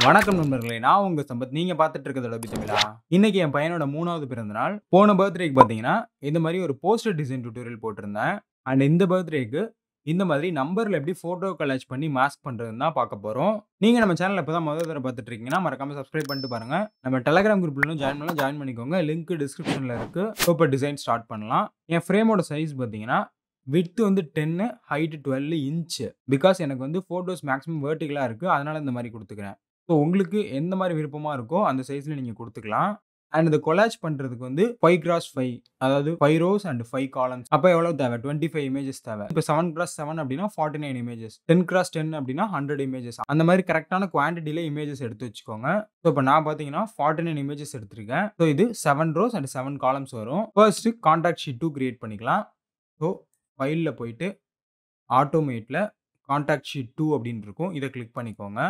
வணக்கம் நண்பர்களே. நான் உங்க சம்பத். நீங்க பார்த்துட்டு இருக்கிறது டபி தமிழா. இன்னைக்கு என் பையனோட 3வது பிறந்த நாள். போன பர்த்டேக்கு பார்த்தீங்கன்னா, இந்த மாரி ஒரு போஸ்டர் டிசைன் டியூட்டோரியல் போட்டிருந்தேன். அண்ட் இந்த பர்த்டேக்கு இந்த மாதிரி நம்பர்ல எப்படி ஃபோட்டோ கொலாஜ் பண்ணி மாஸ்க் பண்றதுன்னு தான் பார்க்க போறோம். நீங்க நம்ம சேனல்ல இப்ப தான் முதல் தடவ பார்த்துட்டு இருக்கீங்கன்னா, மறக்காம சப்ஸ்கிரைப் பண்ணிட்டு பாருங்க. நம்ம டெலகிராம் குரூப்ல ஜாயின் பண்ணிக்கோங்க. லிங்க் டிஸ்கிரிப்ஷன்ல இருக்கு. இப்போ டிசைன் ஸ்டார்ட் பண்ணலாம். என் ஃப்ரேமோட சைஸ் பார்த்தீங்கன்னா, விட்த் வந்து 10, ஹைட் 12 இன்ச். பிகாஸ் எனக்கு வந்து ஃபோட்டோஸ் மேக்ஸிமம் வெர்டிகலா இருக்கு. அதனால இந்த மாரி குடுத்துக்கிறேன். ஸோ உங்களுக்கு எந்த மாரி விருப்பமா இருக்கோ, அந்த சைஸ்ல நீங்க குடுத்துக்கலாம். அண்ட் இந்த கொலாஜ் பண்றதுக்கு வந்து 5x5 அதாவது 5 ரோஸ் அண்ட் 5 காலம்ஸ். அப்ப எவ்வளவு தேவை? 25 இமேஜஸ் தேவை. இப்ப 7x7 அப்படின்னா 49 இமேஜஸ். 10x10 அப்படின்னா 100 இமேஜஸ். அந்த மாரி கரெக்ட்டான குவான்டிட்டில இமேஜஸ் எடுத்து வச்சுக்கோங்க. ஸோ இப்ப நான் பார்த்தீங்கன்னா 49 இமேஜஸ் எடுத்திருக்கேன். ஸோ இது 7 ரோஸ் அண்ட் 7 காலம்ஸ் வரும். ஃபர்ஸ்ட் கான்டாக்ட் ஷீட் 2 கிரியேட் பண்ணிக்கலாம். ஸோ ஃபைல்ல போயிட்டு ஆட்டோமேட்ல கான்டாக்ட் ஷீட் 2 அப்படின்னு இருக்கும். இத கிளிக் பண்ணிக்கோங்க.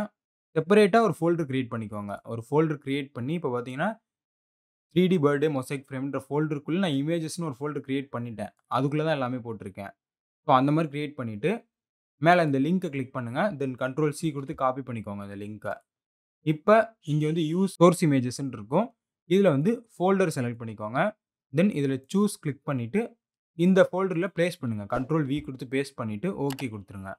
செப்பரேட்டா ஒரு ஃபோல்டர் கிரியேட் பண்ணிக்கோங்க. ஒரு ஃபோல்டர் கிரியேட் பண்ணி இப்ப பார்த்தீங்கன்னா 3டி பர்த்டே மொசைக் ஃப்ரேம்ன்ற ஃபோல்டருக்குள்ள நான் இமேஜஸ்ன்னு ஒரு ஃபோல்டர் கிரியேட் பண்ணிட்டேன். அதுக்குள்ள தான் எல்லாமே போட்டிருக்கேன். ஸோ அந்த மாரி கிரியேட் பண்ணிட்டு, மேல இந்த லிங்க்க கிளிக் பண்ணுங்க. தென் கண்ட்ரோல் சி குடுத்து காப்பி பண்ணிக்கோங்க இந்த லிங்க்க. இப்ப இங்க வந்து யூஸ் சோர்ஸ் இமேஜஸ்ன்னு இருக்கும். இதுல வந்து ஃபோல்டர் செலக்ட் பண்ணிக்கோங்க. தென் இதுல சூஸ் கிளிக் பண்ணிட்டு, இந்த ஃபோல்டர்ல பிளேஸ் பண்ணுங்க. கண்ட்ரோல் வி குடுத்து பேஸ்ட் பண்ணிட்டு, ஓகே குடுத்துருங்க.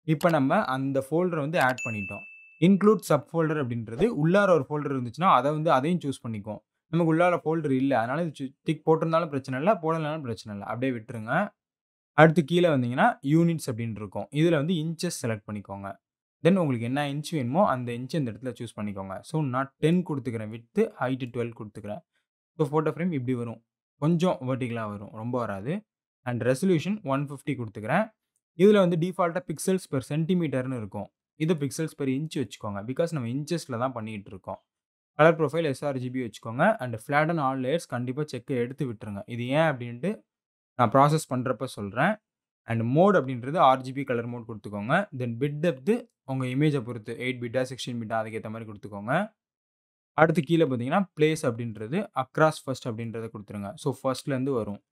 இப்ப நம்ம அந்த ஃபோல்டர வந்து ஆட் பண்ணிட்டோம். இன்க்ளூட் சப் ஃபோல்டர் அப்படின்றது உள்ளார ஒரு ஃபோல்டர் இருந்துச்சுன்னா, அத வந்து அதையும் சூஸ் பண்ணிக்கும். நமக்கு உள்ளார ஃபோல்டர் இல்ல. அதனால இது டிக் போட்டிருந்தாலும் பிரச்சனை இல்ல. போடலனாலும் பிரச்சனை இல்ல. அப்படியே விட்டுருங்க. அடுத்து கீழ வந்தீங்கன்னா, யூனிட்ஸ் அப்படின்னு இருக்கும். இதுல வந்து இன்ச்சஸ் செலக்ட் பண்ணிக்கோங்க. தென் உங்களுக்கு என்ன இன்ச் வேணுமோ, அந்த இன்ச் இந்த இடத்துல சூஸ் பண்ணிக்கோங்க. ஸோ நான் 10 குடுத்துக்கிறேன். விட்த், ஹைட் 12 குடுத்துக்கிறேன். ஸோ ஃபோட்டோ ஃப்ரேம் இப்படி வரும். கொஞ்சம் வெர்டிகலா வரும். ரொம்ப வராது. அண்ட் ரெசல்யூஷன் 150 குடுத்துக்கிறேன். இதுல வந்து டிஃபால்ட்டா பிக்சல்ஸ் பெர் சென்டிமீட்டர்ன்னு இருக்கும். இது பிக்சல்ஸ் பெர் இன்ச் வச்சுக்கோங்க. பிகாஸ் நம்ம இன்ச்சஸ்ல தான் பண்ணிட்டு இருக்கோம். கலர் ப்ரொஃபைல் எஸ்ஆர்ஜிபி வச்சுக்கோங்க. அண்ட் ஃப்ளாட்டன் ஆல் லேயர்ஸ் கண்டிப்பா செக்க எடுத்து விட்டுருங்க. இது ஏன் அப்படின்ட்டு நான் ப்ராசஸ் பண்றப்ப சொல்றேன். அண்ட் மோட் அப்படின்றது ஆர்ஜிபி கலர் மோட் குடுத்துக்கோங்க. தென் பிட் டெப்த் உங்க இமேஜ பொறுத்து 8 பிட்டா, 16 பிட்டா அதுக்கேத்த மாரி குடுத்துக்கோங்க. அடுத்து கீழ பார்த்தீங்கன்னா, பிளேஸ் அப்படின்றது அக்ராஸ் ஃபர்ஸ்ட் அப்படின்றத குடுத்துருங்க. ஸோ ஃபர்ஸ்ட்லேருந்து வரும்.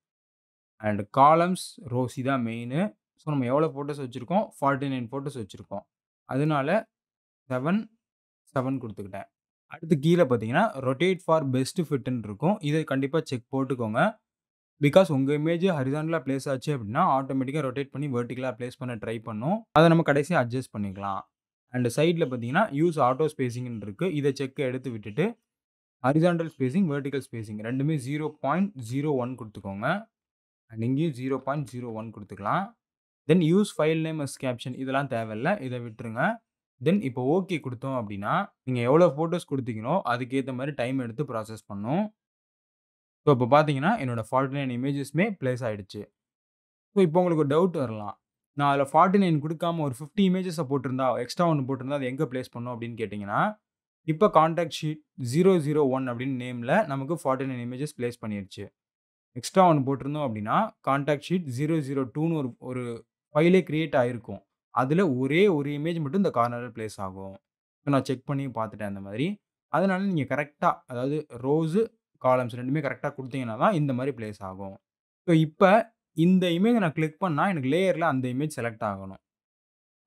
அண்ட் காலம்ஸ், ரோஸ் இதான் மெயினு. ஸோ நம்ம எவ்வளோ ஃபோட்டோஸ் வச்சிருக்கோம்? 49 ஃபோட்டோஸ் வச்சிருக்கோம். அதனால 7, 7 குடுத்துக்கிட்டேன். அடுத்து கீழ பார்த்தீங்கன்னா, ரொட்டேட் ஃபார் பெஸ்ட் ஃபிட்ன்னு இருக்கும். இத கண்டிப்பா செக் போட்டுக்கோங்க. பிகாஸ் உங்க இமேஜ் ஹாரிசான்டலா பிளேஸ் ஆச்சு அப்படின்னா, ஆட்டோமேட்டிக்கா ரொட்டேட் பண்ணி வெர்டிகலா பிளேஸ் பண்ண ட்ரை பண்ணும். அத நம்ம கடைசியா அட்ஜஸ்ட் பண்ணிக்கலாம். அண்ட் சைட்ல பார்த்தீங்கன்னா, யூஸ் ஆட்டோ ஸ்பேசிங்ன்னு இருக்கு. இத செக்க எடுத்து விட்டுட்டு, ஹாரிசான்டல் ஸ்பேசிங், வெர்டிகல் ஸ்பேசிங் ரெண்டுமே 0.01 குடுத்துக்கோங்க. அண்ட் இங்கேயும் 0.01 குடுத்துக்கலாம். Then use file name as caption இதெல்லாம் தேவையில்ல. இத விட்டுருங்க. தென் இப்போ ஓகே குடுத்தோம் அப்படின்னா, நீங்க எவ்வளோ ஃபோட்டோஸ் குடுத்தீங்களோ, அதுக்கேத்த மாரி டைம் எடுத்து ப்ராசஸ் பண்ணும். ஸோ இப்போ பார்த்தீங்கன்னா, என்னோட 49 இமேஜஸுமே பிளேஸ் ஆயிடுச்சு. ஸோ இப்போ உங்களுக்கு ஒரு டவுட் வரலாம். நான் அதில 49 குடுக்காம ஒரு 50 இமேஜஸ போட்டிருந்தா, எக்ஸ்ட்ரா 1 போட்டிருந்தா, அது எங்க பிளேஸ் பண்ணும் அப்படின்னு கேட்டீங்கன்னா, இப்போ கான்டாக்ட் ஷீட் 001 அப்படின்னு நேம்ல நமக்கு 49 இமேஜஸ் பிளேஸ் பண்ணிருச்சு. எக்ஸ்ட்ரா 1 போட்டிருந்தோம் அப்படின்னா, கான்டாக்ட் ஷீட் 002ன்னு ஒரு ஒரு ஃபைலே கிரியேட் ஆயிருக்கும். அதில ஒரே ஒரு இமேஜ் மட்டும் இந்த கார்னர்ல பிளேஸ் ஆகும். நான் செக் பண்ணி பார்த்துட்டேன் அந்த மாதிரி. அதனால நீங்க கரெக்ட்டா அதாவது ரோஸ், காலம்ஸ் 2மே கரெக்ட்டா குடுத்தீங்கன்னா தான் இந்த மாரி பிளேஸ் ஆகும். ஸோ இப்ப இந்த இமேஜ நான் கிளிக் பண்ணா எனக்கு லேயர்ல அந்த இமேஜ் செலக்ட் ஆகணும்.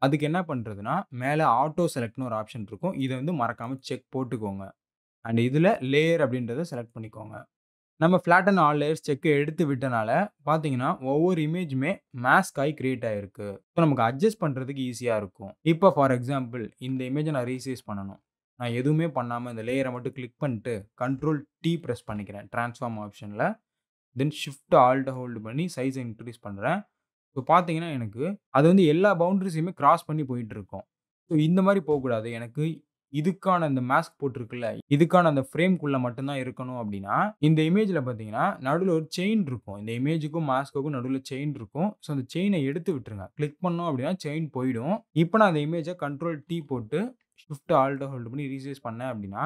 அதுக்கு என்ன பண்றதுன்னா, மேல ஆட்டோ செலக்ட்ன்னு ஒரு ஆப்ஷன் இருக்கும். இத வந்து மறக்காம செக் போட்டுக்கோங்க. அண்ட் இதுல லேயர் அப்படின்றத செலக்ட் பண்ணிக்கோங்க. நம்ம ஃப்ளாட்டன் ஆல் லேயர்ஸ் செக்க எடுத்து விட்டனால பார்த்தீங்கன்னா, ஒவ்வொரு இமேஜுமே மாஸ்க் ஆயி கிரியேட் ஆயிருக்கு. ஸோ நமக்கு அட்ஜஸ்ட் பண்றதுக்கு ஈஸியா இருக்கும். இப்போ ஃபார் எக்ஸாம்பிள் இந்த இமேஜ நான் ரீசைஸ் பண்ணணும். நான் எதுவுமே பண்ணாம இந்த லேயர மட்டும் கிளிக் பண்ணிட்டு கண்ட்ரோல் டி பிரஸ் பண்ணிக்கிறேன். ட்ரான்ஸ்ஃபார்ம் ஆப்ஷன்ல. தென் ஷிஃப்ட் ஆல்ட்ட ஹோல்ட் பண்ணி சைஸ இன்கிரீஸ் பண்றேன். இப்போ பார்த்தீங்கன்னா, எனக்கு அது வந்து எல்லா பவுண்டரீஸையுமே கிராஸ் பண்ணி போயிட்டு இருக்கும். ஸோ இந்த மாரி போக்கூடாது. எனக்கு இதுக்கான அந்த மாஸ்க் போட்டிருக்குல்ல, இதுக்கான அந்த ஃப்ரேம்க்குள்ள மட்டும் தான் இருக்கணும் அப்படின்னா, இந்த இமேஜ்ல பார்த்தீங்கன்னா, நடுவுல ஒரு செயின் இருக்கும். இந்த இமேஜுக்கும், மாஸ்க்குக்கும் நடுவுல செயின் இருக்கும். ஸோ அந்த செயின எடுத்து விட்டுருங்க. கிளிக் பண்ணோம் அப்படின்னா செயின் போயிடும். இப்போ நான் அந்த இமேஜ கண்ட்ரோல் டி போட்டு ஷிஃப்ட் ஆல்ட்ட ஹோல்ட் பண்ணி ரீசைஸ் பண்ணேன் அப்படின்னா,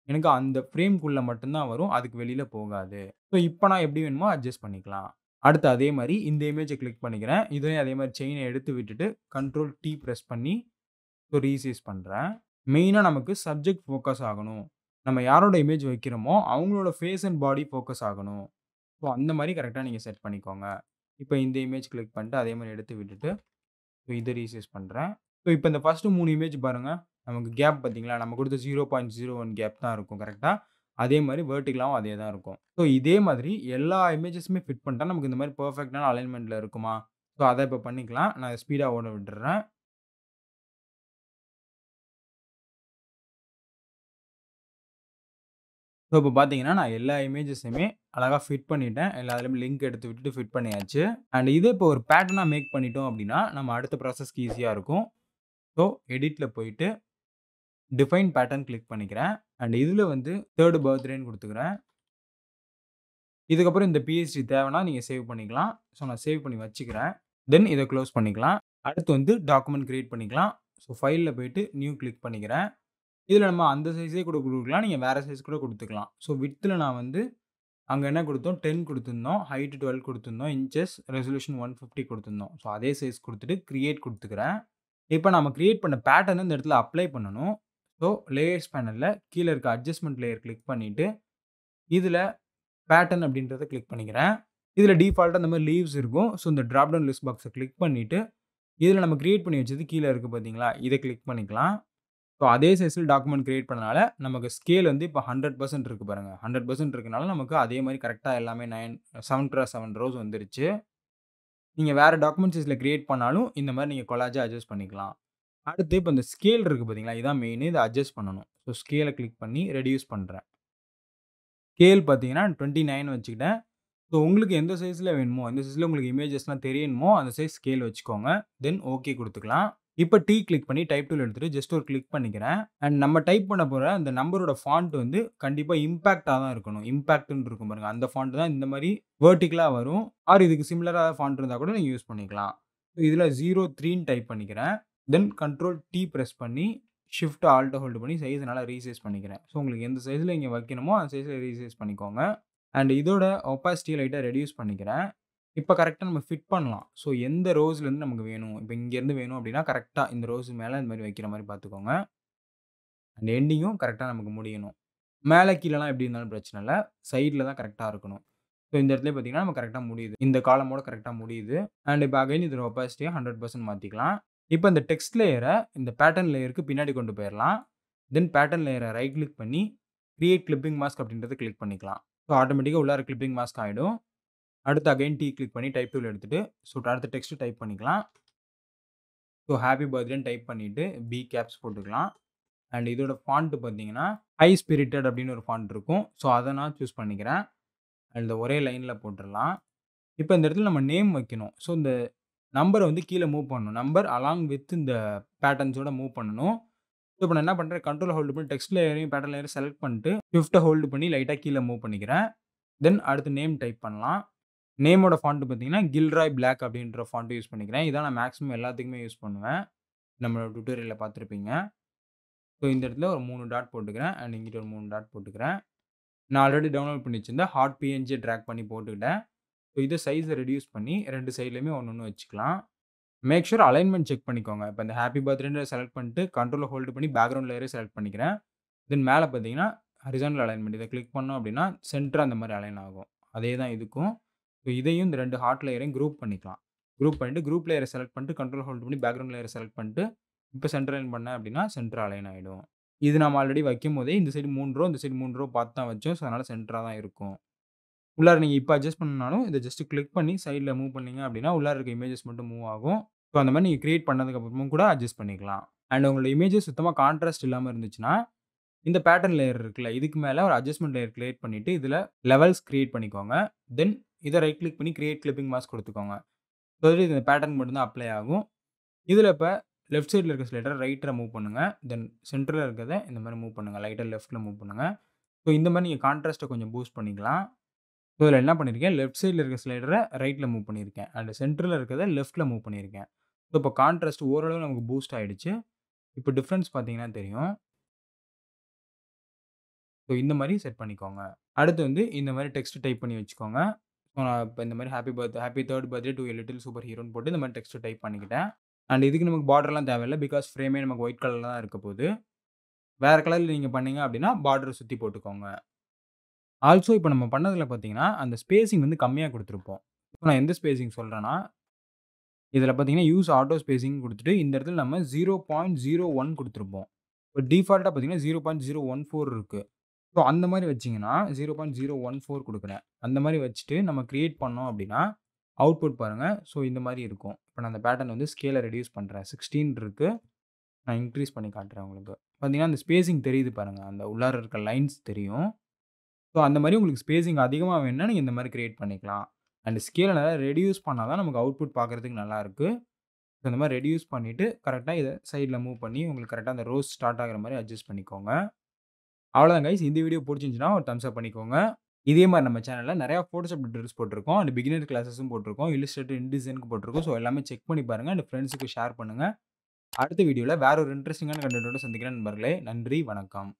எனக்கு அந்த ஃப்ரேம்க்குள்ள மட்டும் தான் வரும். அதுக்கு வெளியில போகாது. ஸோ இப்போ நான் எப்படி வேணுமோ அட்ஜஸ்ட் பண்ணிக்கலாம். அடுத்து அதே மாரி இந்த இமேஜ கிளிக் பண்ணிக்கிறேன். இதையும் அதே மாரி செயின எடுத்து விட்டுட்டு கண்ட்ரோல் டி பிரஸ் பண்ணி ஸோ ரீசைஸ் பண்றேன். மெயினா நமக்கு சப்ஜெக்ட் ஃபோக்கஸ் ஆகணும். நம்ம யாரோட இமேஜ் வைக்கிறோமோ, அவங்களோட ஃபேஸ் அண்ட் பாடி ஃபோக்கஸ் ஆகணும். ஸோ அந்த மாரி கரெக்ட்டா நீங்க செட் பண்ணிக்கோங்க. இப்போ இந்த இமேஜ் கிளிக் பண்ணிட்டு அதே மாரி எடுத்து விட்டுட்டு, ஸோ இத ரீசைஸ் பண்றேன். ஸோ இப்போ இந்த ஃபர்ஸ்ட் 3 இமேஜ் பாருங்க. நமக்கு கேப் பார்த்தீங்களா? நம்ம குடுத்த 0.01 கேப் தான் இருக்கும் கரெக்ட்டா. அதே மாரி வெர்டிகலாவும் அதே தான் இருக்கும். ஸோ இதே மாதிரி எல்லா இமேஜஸுமே ஃபிட் பண்ணிட்டா நமக்கு இந்த மாரி பெர்ஃபெக்ட்டான அலைன்மென்ட்ல இருக்குமா? ஸோ அத இப்ப பண்ணிக்கலாம். நான் ஸ்பீடா ஓட விட்டுர்றேன். ஸோ இப்ப பார்த்தீங்கன்னா, நான் எல்லா இமேஜஸயுமே அழகா ஃபிட் பண்ணிட்டேன். எல்லாத்துலயும் லிங்க் எடுத்து விட்டுட்டு ஃபிட் பண்ணியாச்சு. அண்ட் இத இப்போ ஒரு பேட்டர்னா மேக் பண்ணிட்டோம் அப்டின்னா, நம்ம அடுத்த ப்ராசஸ்க்கு ஈஸியா இருக்கும். ஸோ எடிட்ல போயிட்டு டிஃபைன் பேட்டர்ன் கிளிக் பண்ணிக்கிறேன். அண்ட் இதுல வந்து 3 பர்த்டேன்னு குடுத்துக்கிறேன். இதுக்கப்புறம் இந்த பிஎஸ்டி தேவைன்னா நீங்க சேவ் பண்ணிக்கலாம். ஸோ நான் சேவ் பண்ணி வச்சுக்கிறேன். தென் இத குளோஸ் பண்ணிக்கலாம். அடுத்து வந்து டாக்குமெண்ட் கிரியேட் பண்ணிக்கலாம். ஸோ ஃபைல்ல போயிட்டு நியூ கிளிக் பண்ணிக்கிறேன். இதுல நம்ம அந்த சைஸே கூட குடுக்கலாம். நீங்க வேற சைஸ் கூட குடுத்துக்கலாம். ஸோ விட்த்ல நான் வந்து அங்க என்ன குடுத்தோம் 10 குடுத்திருந்தோம். ஹைட் 12 குடுத்திருந்தோம். இன்ச்சஸ் ரெசல்யூஷன் 150 குடுத்திருந்தோம். ஸோ அதே சைஸ் குடுத்துட்டு கிரியேட் குடுத்துக்கிறேன். இப்ப நம்ம கிரியேட் பண்ண பேட்டர்ன் இந்த இடத்துல அப்ளை பண்ணணும். ஸோ லேயர்ஸ் பேனல்ல கீழ இருக்க அட்ஜஸ்ட்மென்ட் லேயர் கிளிக் பண்ணிட்டு, இதுல பேட்டர்ன் அப்படின்றத கிளிக் பண்ணிக்கிறேன். இதுல டிஃபால்ட்டா இந்த மாரி லீவ்ஸ் இருக்கும். ஸோ இந்த டிராப் டவுன் லிஸ்ட் பாக்ஸ கிளிக் பண்ணிட்டு, இதுல நம்ம கிரியேட் பண்ணி வச்சது கீழ இருக்கு பார்த்தீங்களா? இத கிளிக் பண்ணிக்கலாம். ஸோ அதே சைஸ்ல டாக்குமெண்ட் கிரியேட் பண்ணனால, நமக்கு ஸ்கேல் வந்து இப்ப 100% இருக்கு பாருங்க. 100% இருக்கனால நமக்கு அதே மாரி கரெக்ட்டா எல்லாமே 7x7 ரோஸ் வந்துருச்சு. நீங்க வேற டாக்குமெண்ட் சைஸ்ல கிரியேட் பண்ணாலும், இந்த மாரி நீங்க கொலாஜா அட்ஜஸ்ட் பண்ணிக்கலாம். அடுத்து இப்ப இந்த ஸ்கேல் இருக்கு பார்த்தீங்களா? இதான் மெயின். இத அட்ஜஸ்ட் பண்ணணும். ஸோ ஸ்கேல கிளிக் பண்ணி ரெடியூஸ் பண்றேன். ஸ்கேல் பார்த்தீங்கன்னா 29 வச்சுக்கிட்டேன். ஸோ உங்களுக்கு எந்த சைஸ்ல வேணுமோ, எந்த சைஸ்ல உங்களுக்கு இமேஜஸ்லாம் தெரியணுமோ, அந்த சைஸ் ஸ்கேல் வச்சுக்கோங்க. தென் ஓகே குடுத்துக்கலாம். இப்ப கிளிக் பண்ணி டைப் டூல் எடுத்துட்டு ஜஸ்ட் ஒரு கிளிக் பண்ணிக்கிறேன். அண்ட் நம்ம டைப் பண்ண போற அந்த நம்பரோட ஃபாண்ட் வந்து கண்டிப்பா இம்பாக்ட்டா தான் இருக்கணும். இம்பாக்ட்ன்னு இருக்கும் பாருங்க. அந்த ஃபாண்ட் தான் இந்த மாரி வெர்டிகலா வரும். ஆர் இதுக்கு சிமிலரா ஃபாண்ட் இருந்தா கூட நீங்க யூஸ் பண்ணிக்கலாம். இதுல 03ன்னு டைப் பண்ணிக்கிறேன். தென் கண்ட்ரோல் டி பிரஸ் பண்ணி ஷிஃப்ட் ஆல்ட்ட ஹோல்ட் பண்ணி சைஸ நல்லா ரீசைஸ் பண்ணிக்கிறேன். ஸோ உங்களுக்கு எந்த சைஸ்ல நீங்க வைக்கணுமோ, அந்த சைஸ்ல ரீசைஸ் பண்ணிக்கோங்க. அண்ட் இதோட ஒப்பாசிட்டிய லைட்டா ரெடியூஸ் பண்ணிக்கிறேன். இப்ப கரெக்ட்டா நம்ம ஃபிட் பண்ணலாம். ஸோ எந்த ரோஸ்லேருந்து நமக்கு வேணும். இப்ப இங்கேருந்து வேணும் அப்டின்னா, கரெக்ட்டா இந்த ரோஸ் மேல இந்த மாரி வைக்கிற மாரி பார்த்துக்கோங்க. அண்ட் எண்டிங்கும் கரெக்ட்டா நமக்கு முடியணும். மேல கீழலாம் எப்டி இருந்தாலும் பிரச்சனை இல்ல. சைட்ல தான் கரெக்ட்டா இருக்கணும். ஸோ இந்த இடத்துலயே பார்த்தீங்கன்னா, நம்ம கரெக்ட்டா முடியுது. இந்த காலமோட கரெக்ட்டா முடியுது. அண்ட் இப்ப அகைன் இதோட ஒப்பாசிட்டிய 100% மாத்திக்கலாம். இப்ப இந்த டெக்ஸ்ட் லேயர இந்த பேட்டர்ன் லேயருக்கு பின்னாடி கொண்டு போயிரலாம். தென் பேட்டர்ன் லேயர ரைட் கிளிக் பண்ணி, கிரியேட் கிளிப்பிங் மாஸ்க் அப்டின்றத கிளிக் பண்ணிக்கலாம். ஸோ ஆட்டோமேட்டிக்கா உள்ளார கிளிப்பிங் மாஸ்க் ஆயிடும். அடுத்து அகைன் கிளிக் பண்ணி டைப் டூல் எடுத்துட்டு, ஸோ அடுத்த டெக்ஸ்ட் டைப் பண்ணிக்கலாம். ஸோ ஹேப்பி பர்த்டேன்னு டைப் பண்ணிட்டு, பி கேப்ஸ் போட்டுக்கலாம். அண்ட் இதோட ஃபாண்ட் பார்த்தீங்கன்னா, ஹை ஸ்பிரிட்டட் அப்படின்னு ஒரு ஃபாண்ட் இருக்கும். ஸோ அத நான் சூஸ் பண்ணிக்கிறேன். அண்ட் ஒரே லைன்ல போட்டுறலாம். இப்ப இந்த இடத்துல நம்ம நேம் வைக்கணும். ஸோ இந்த நம்பர வந்து கீழ மூவ் பண்ணணும். நம்பர் அலாங் வித் இந்த பேட்டர்ன்ஸோட மூவ் பண்ணணும். ஸோ இப்ப நான் என்ன பண்றேன், கண்ட்ரோல் ஹோல்ட் பண்ணி டெக்ஸ்ட் லேயரையும், பேட்டர்ன் லேயரையும் செலக்ட் பண்ணிட்டு, ஷிஃப்ட்ட ஹோல்ட் பண்ணி லைட்டா கீழ மூவ் பண்ணிக்கிறேன். தென் அடுத்து நேம் டைப் பண்ணலாம். நேமோட ஃபாண்ட் பார்த்தீங்கன்னா, கில்ராய் பிளாக் அப்படின்ற ஃபாண்ட் யூஸ் பண்ணிக்கிறேன். இதான் நான் மேக்ஸிமம் எல்லாத்துக்குமே யூஸ் பண்ணுவேன். நம்மளோட டுட்டோரியல்ல பார்த்துருப்பீங்க. ஸோ இந்த இடத்துல ஒரு 3 டாட் போட்டுக்கிறேன். அண்ட் இங்கிட்டு ஒரு 3 டாட் போட்டுக்கிறேன். நான் ஆல்ரெடி டவுன்லோட் பண்ணி வச்சிருந்த ஹாட் பிஎன்ஜிய டிராக் பண்ணி போட்டுக்கிட்டேன். ஸோ இத சைஸ ரெடியூஸ் பண்ணி 2 சைட்லயுமே ஒண்ணு வச்சுக்கலாம். மேக் ஷூர் அலைன்மென்ட் செக் பண்ணிக்கோங்க. இப்ப இந்த ஹேப்பி பர்த்டேன்றத செலக்ட் பண்ணிட்டு, கண்ட்ரோல ஹோல்ட் பண்ணி பேக்கிரவுண்ட் லேயர செலக்ட் பண்ணிக்கிறேன். தென் மேல பார்த்தீங்கன்னா, ஹாரிசான்டல் அலைன்மென்ட் இத கிளிக் பண்ணோம் அப்படின்னா, சென்டரா அந்த மாரி அலைன் ஆகும். அதே தான் இதுக்கும். ஸோ இதையும் இந்த 2 ஹாட் லேயரையும் குரூப் பண்ணிக்கலாம். குரூப் பண்ணிட்டு, குரூப் லேயர செலக்ட் பண்ணிட்டு, கண்ட்ரோல் ஹோல்ட் பண்ணி பேக்கிரவுண்ட் லேயர செலக்ட் பண்ணிட்டு, இப்ப சென்டர் அலைன் பண்ணேன் அப்படின்னா, சென்டரா அலைன் ஆயிடும். இது நம்ம ஆல்ரெடி வைக்கும்போதே இந்த சைடு 3 ரோ, இந்த சைடு 3 ரோ பார்த்து தான் வச்சோம். ஸோ அதனால சென்டரா தான் இருக்கும். உள்ளார நீங்க இப்ப அட்ஜஸ்ட் பண்ணணும்னாலும், இத ஜஸ்ட் கிளிக் பண்ணி சைட்ல மூவ் பண்ணீங்க அப்படின்னா, உள்ளார இருக்க இமேஜஸ் மட்டும் மூவ் ஆகும். ஸோ அந்த மாரி நீங்க கிரியேட் பண்ணதுக்கு அப்புறமும் கூட அட்ஜஸ்ட் பண்ணிக்கலாம். அண்ட் உங்களோட இமேஜஸ் சுத்தமா கான்ட்ராஸ்ட் இல்லாம இருந்துச்சுன்னா, இந்த பேட்டர்ன் லேயர் இருக்குல்ல, இதுக்கு மேல ஒரு அட்ஜஸ்ட்மென்ட் லேயர் கிரியேட் பண்ணிட்டு, இதுல லெவல்ஸ் கிரியேட் பண்ணிக்கோங்க. தென் இத ரைட் கிளிக் பண்ணி கிரியேட் கிளிப்பிங் மாஸ்க் குடுத்துக்கோங்க. ஸோ இது இந்த பேட்டர்ன் மட்டும் தான் அப்ளை ஆகும். இதுல இப்ப லெஃப்ட் சைட்ல இருக்க ஸ்லைடர ரைட்டா மூவ் பண்ணுங்க. தென் சென்டர்ல இருக்கிறத இந்த மாரி மூவ் பண்ணுங்க. லைட்டா லெஃப்ட்ல மூவ் பண்ணுங்க. ஸோ இந்த மாரி நீங்க கான்ட்ராஸ்ட்ட கொஞ்சம் பூஸ்ட் பண்ணிக்கலாம். ஸோ இதுல என்ன பண்ணியிருக்கேன், லெஃப்ட் சைட்ல இருக்க ஸ்லைடர ரைட்ல மூவ் பண்ணியிருக்கேன். அண்ட் சென்டர்ல இருக்கிறத லெஃப்ட்ல மூவ் பண்ணியிருக்கேன். ஸோ இப்போ கான்ட்ராஸ்ட் ஓரளவு நமக்கு பூஸ்ட் ஆயிடுச்சு. இப்போ டிஃபரன்ஸ் பார்த்தீங்கன்னா தெரியும். ஸோ இந்த மாரி செட் பண்ணிக்கோங்க. அடுத்து வந்து இந்த மாரி டெக்ஸ்ட் டைப் பண்ணி வச்சுக்கோங்க. ஸோ நான் இப்ப இந்த மாரி happy 3rd birthday to a little super ஹீரோன்னு போட்டு இந்த மாரி டெக்ஸ்ட் டைப் பண்ணிக்கிட்டேன். அண்ட் இதுக்கு நமக்கு பார்டர்லாம் தேவையில்ல. பிகாஸ் ஃப்ரேமே நமக்கு ஒயிட் கலர்ல தான் இருக்க போது. வேற கலர்ல நீங்க பண்ணீங்க அப்படின்னா, பார்டர சுத்தி போட்டுக்கோங்க. ஆல்சோ இப்ப நம்ம பண்ணதுல பார்த்தீங்கன்னா, அந்த ஸ்பேசிங் வந்து கம்மியா குடுத்திருப்போம். இப்ப நான் எந்த ஸ்பேசிங் சொல்றேன்னா, இதுல பார்த்தீங்கன்னா, யூஸ் ஆட்டோ ஸ்பேசிங் குடுத்துட்டு, இந்த இடத்துல நம்ம 0.01 குடுத்திருப்போம். இப்போ டிஃபால்ட்டா பார்த்தீங்கன்னா 0.014 இருக்கு. ஸோ அந்த மாரி வச்சீங்கன்னா 0.014 குடுக்குறேன். அந்த மாரி வச்சுட்டு நம்ம கிரியேட் பண்ணோம் அப்டின்னா, அவுட்புட் பாருங்க. ஸோ இந்த மாரி இருக்கும். இப்ப நான் அந்த பேட்டர்ன் வந்து ஸ்கேல ரெடியூஸ் பண்றேன். 16 இருக்கு. நான் இன்கிரீஸ் பண்ணி காட்டுறேன் உங்களுக்கு. பார்த்தீங்கன்னா, அந்த ஸ்பேசிங் தெரியுது பாருங்க. அந்த உள்ளார இருக்க லைன்ஸ் தெரியும். ஸோ அந்த மாரி உங்களுக்கு ஸ்பேசிங் அதிகமா வேணும்னா, நீங்க இந்த மாரி கிரியேட் பண்ணிக்கலாம். அண்ட் ஸ்கேல நல்லா ரெடியூஸ் பண்ணா தான் நமக்கு அவுட்புட் பார்க்கறதுக்கு நல்லாருக்கு. இந்த மாரி ரெடியூஸ் பண்ணிட்டு, கரெக்ட்டா இத சைட்ல மூவ் பண்ணி, உங்களுக்கு கரெக்ட்டா அந்த ரோஸ் ஸ்டார்ட் ஆகுற மாரி அட்ஜஸ்ட் பண்ணிக்கோங்க. அவ்வளோதான் கைஸ். இந்த வீடியோ புடிச்சிருந்துச்சுன்னா ஒரு தம்ஸ் அப் பண்ணிக்கோங்க. இதே மாரி நம்ம சேனல்ல நெறைய ஃபோட்டோஷாப் டியூட்டோரியல்ஸ் போட்டுருக்கோம். அண்ட் பிகினர் கிளாஸஸும் போட்டுருக்கோம். இல்லஸ்ட்ரேட்டர், இன்டிசைனுக்கு போட்டுருக்கோம். ஸோ எல்லாமே செக் பண்ணி பாருங்க. அண்ட் ஃப்ரெண்ட்ஸுக்கு ஷேர் பண்ணுங்க. அடுத்த வீடியோல வேற ஒரு இன்ட்ரஸ்டிங்கான கன்டென்ட்டோட சந்திக்கிறேன் நண்பர்களே. நன்றி, வணக்கம்.